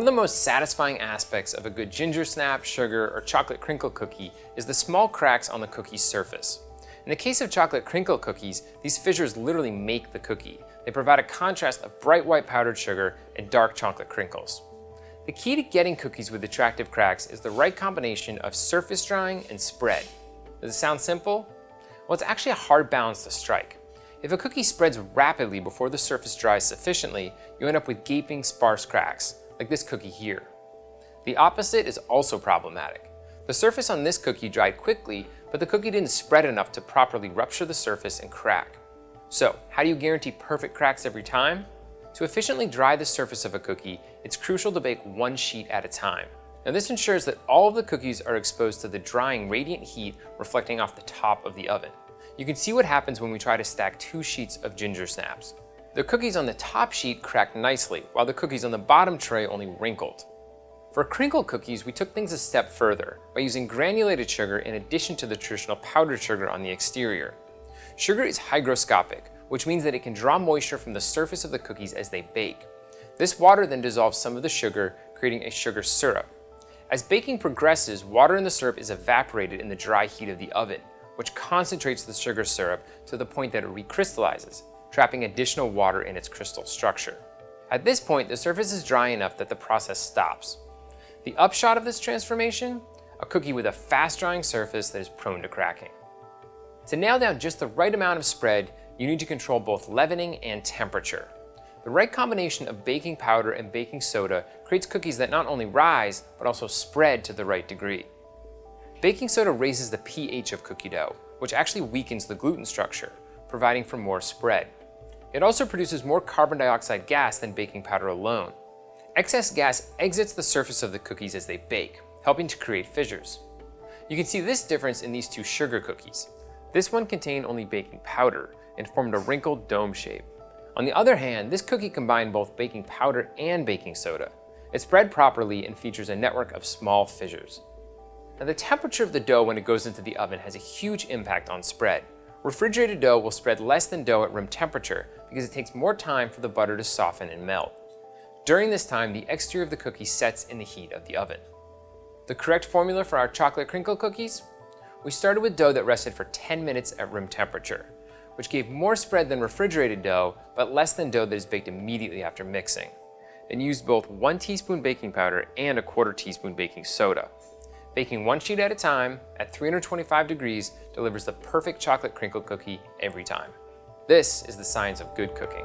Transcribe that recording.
One of the most satisfying aspects of a good ginger snap, sugar, or chocolate crinkle cookie is the small cracks on the cookie's surface. In the case of chocolate crinkle cookies, these fissures literally make the cookie. They provide a contrast of bright white powdered sugar and dark chocolate crinkles. The key to getting cookies with attractive cracks is the right combination of surface drying and spread. Does it sound simple? Well, it's actually a hard balance to strike. If a cookie spreads rapidly before the surface dries sufficiently, you end up with gaping, sparse cracks, like this cookie here. The opposite is also problematic. The surface on this cookie dried quickly, but the cookie didn't spread enough to properly rupture the surface and crack. So, how do you guarantee perfect cracks every time? To efficiently dry the surface of a cookie, it's crucial to bake one sheet at a time. Now this ensures that all of the cookies are exposed to the drying radiant heat reflecting off the top of the oven. You can see what happens when we try to stack 2 sheets of Gingersnaps. The cookies on the top sheet cracked nicely, while the cookies on the bottom tray only wrinkled. For crinkle cookies, we took things a step further by using granulated sugar in addition to the traditional powdered sugar on the exterior. Sugar is hygroscopic, which means that it can draw moisture from the surface of the cookies as they bake. This water then dissolves some of the sugar, creating a sugar syrup. As baking progresses, water in the syrup is evaporated in the dry heat of the oven, which concentrates the sugar syrup to the point that it recrystallizes, trapping additional water in its crystal structure. At this point, the surface is dry enough that the process stops. The upshot of this transformation? A cookie with a fast-drying surface that is prone to cracking. To nail down just the right amount of spread, you need to control both leavening and temperature. The right combination of baking powder and baking soda creates cookies that not only rise, but also spread to the right degree. Baking soda raises the pH of cookie dough, which actually weakens the gluten structure, providing for more spread. It also produces more carbon dioxide gas than baking powder alone. Excess gas exits the surface of the cookies as they bake, helping to create fissures. You can see this difference in these 2 sugar cookies. This one contained only baking powder and formed a wrinkled dome shape. On the other hand, this cookie combined both baking powder and baking soda. It spread properly and features a network of small fissures. Now, the temperature of the dough when it goes into the oven has a huge impact on spread. Refrigerated dough will spread less than dough at room temperature because it takes more time for the butter to soften and melt. During this time, the exterior of the cookie sets in the heat of the oven. The correct formula for our chocolate crinkle cookies? We started with dough that rested for 10 minutes at room temperature, which gave more spread than refrigerated dough, but less than dough that is baked immediately after mixing. Then used both 1 teaspoon baking powder and a 1/4 teaspoon baking soda. Baking 1 sheet at a time at 325 degrees delivers the perfect chocolate crinkle cookie every time. This is the science of good cooking.